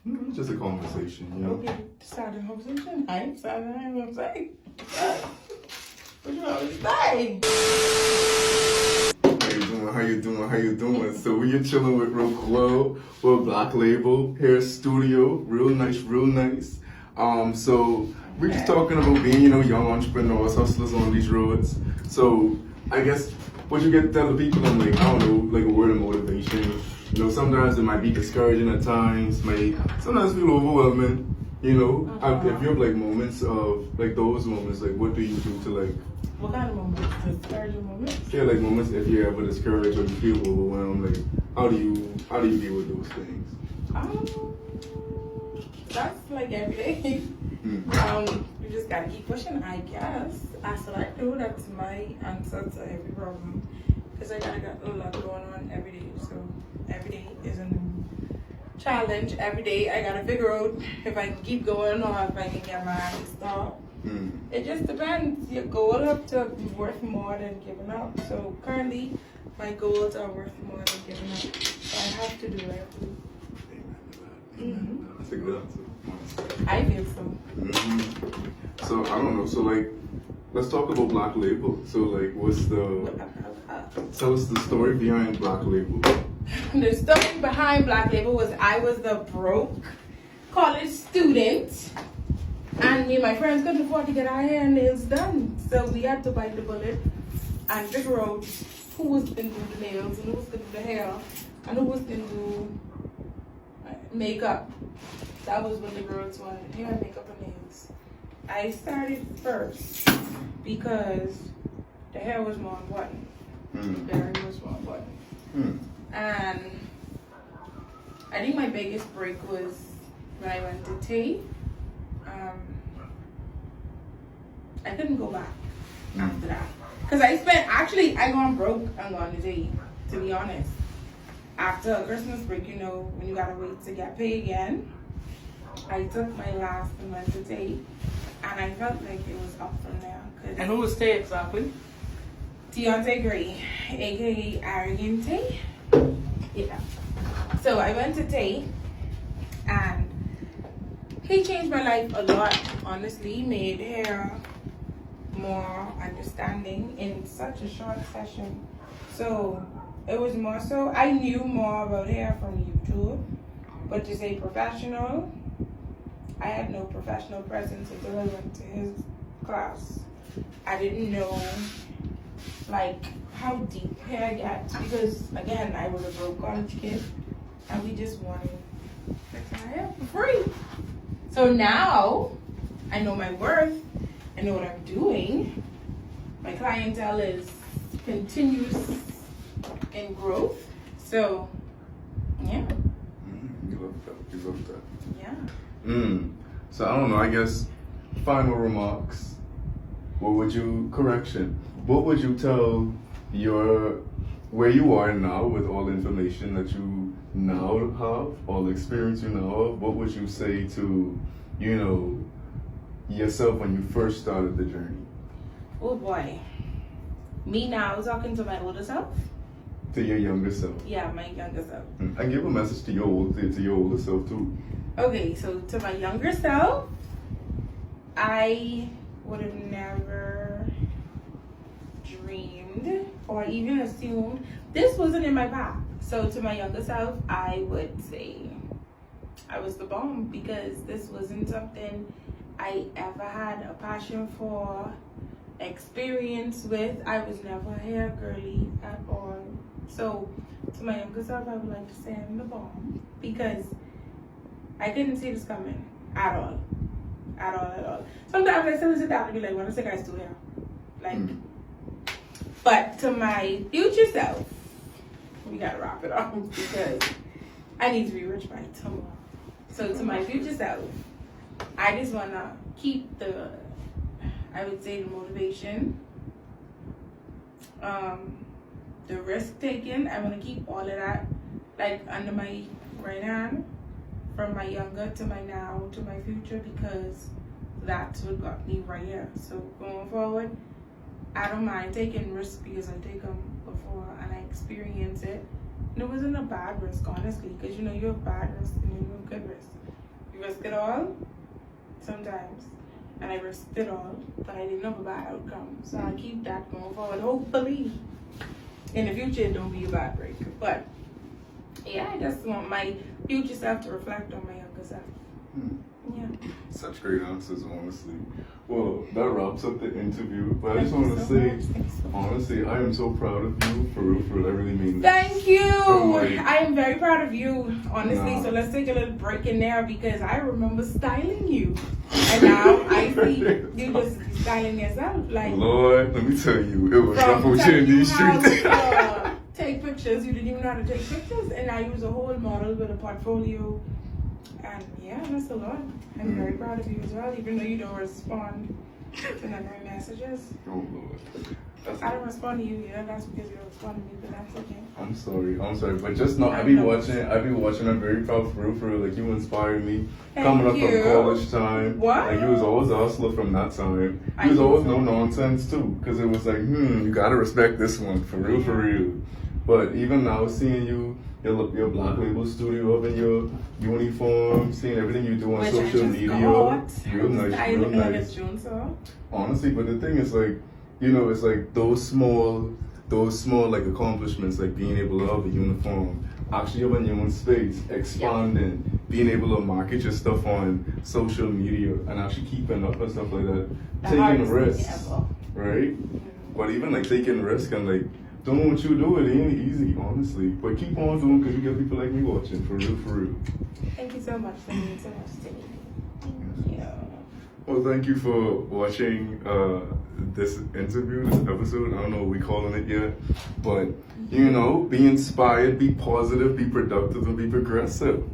No, it's just a conversation, you know. Okay, starting conversation. I started. I'm gonna say. What you want to say? How you doing? How you doing? How you doing? So we're chilling with Real Glow, with Black Label Hair Studio. Real nice, real nice. So we're just talking about being, young entrepreneurs, hustlers on these roads. So I guess what you get to tell the people, I'm like, I don't know, like a word of motivation. Sometimes it might be discouraging at times, sometimes feel overwhelming. If you have like moments of like those moments, like what do you do to like? What kind of moments? Discouraging moments? Yeah, like moments if you're ever discouraged or you feel overwhelmed, like how do you deal with those things? That's like every day. You just gotta keep pushing, I guess. That's what I do. That's my answer to every problem. Because I got a lot going on every day. So every day is a new challenge. Every day I gotta figure out if I can keep going or if I can get my eyes stopped. It just depends. Your goal have to be worth more than giving up. So currently, my goals are worth more than giving up. So I have to do it. That's a good answer. I feel so. So I don't know. So like, let's talk about Black Label. So like, tell us the story behind Black Label. The story behind Black Label was I was the broke college student. And me and my friends couldn't afford to get our hair and nails done. So we had to bite the bullet and figure out who was going to do the nails and who was going to do the hair and who was going to do makeup. That was what the girls wanted, hair, makeup, and nails. I started first because the hair was more important. The hair was more important. And I think my biggest break was when I went to Tate. I couldn't go back after that. Because I gone broke and gone to Tate, to be honest. After Christmas break, when you gotta wait to get paid again, I took my last and went to Tate. And I felt like it was up from there. And who was Tate exactly? Deontay Gray, aka Arrogant Tate. Yeah. So I went to Tate and he changed my life a lot, honestly. He made hair more understanding in such a short session. So it was more so, I knew more about hair from YouTube, but to say professional, I had no professional presence until I went to his class. I didn't know like how deep hair gets because again, I was a broke college kid and we just wanted to fix my hair for free. So now I know my worth, I know what I'm doing. My clientele is continuous in growth. So yeah. You love that. Yeah. So I don't know, I guess final remarks. What would you tell where you are now with all the information that you now have, all the experience you now have, what would you say to, yourself when you first started the journey? Oh boy. Me now talking to my older self? To your younger self? Yeah, my younger self. I give a message to your older self too. Okay, so to my younger self, I would have never dreamed or even assumed this wasn't in my path. So to my younger self, I would say I was the bomb because this wasn't something I ever had a passion for, experience with. I was never a hair girly at all. So to my younger self, I would like to say I'm the bomb because I couldn't see this coming at all. At all. Sometimes I still sit down and be like, what is the guy still here? Like, but to my future self, we gotta wrap it up because I need to be rich by tomorrow. So to my future self, I just wanna keep the motivation, the risk taking. I wanna keep all of that like under my right hand. From my younger to my now to my future because that's what got me right here. So going forward, I don't mind taking risks because I take them before and I experience it. And it wasn't a bad risk, honestly, because you have bad risk and you have good risk. risk it all sometimes, and I risked it all, but I didn't have a bad outcome. So I keep that going forward. Hopefully, in the future, it don't be a bad break. But yeah, I just want my future self to reflect on my younger self. Yeah. Such great answers, honestly. Well, that wraps up the interview. But I just Thank want you to so say, much. Thank you so much. honestly, I am so proud of you. For real, that really means. Thank you. Like, I am very proud of you, honestly. Nah. So let's take a little break in there because I remember styling you, and now I see you just styling yourself. Like Lord, let me tell you, it was rough from out here telling in you these how streets. to take pictures, you didn't even know how to take pictures, and I use a whole model with a portfolio. And yeah, that's a lot. I'm very proud of you as well, even though you don't respond to none of my messages. Oh Lord. That's I don't respond to you, yeah, that's because you don't respond to me, but that's okay. I'm sorry, but just know I be watching. I'm very proud for real. Like you inspired me Thank coming up you. from college time. What? Like you was always a hustler from that time. I You was think always so. no nonsense too, because it was like, you gotta respect this one for real. But even now, seeing you, your Black Label studio up in your uniform, seeing everything you do on Which social I just media, got. real nice, I real didn't know nice. this June, so. Honestly, but the thing is like, it's like those small like accomplishments, like being able to have a uniform, actually having your own space, expanding, being able to market your stuff on social media and actually keeping up and stuff like that. The Taking hardest thing risks, ever. right? But even like taking risks and like doing what you do, it ain't easy, honestly. But keep on doing because you get people like me watching, for real. Thank you so much. Thank you so much to me. Thank you. Well, thank you for watching this interview, this episode. I don't know what we're calling it yet. But, be inspired, be positive, be productive, and be progressive.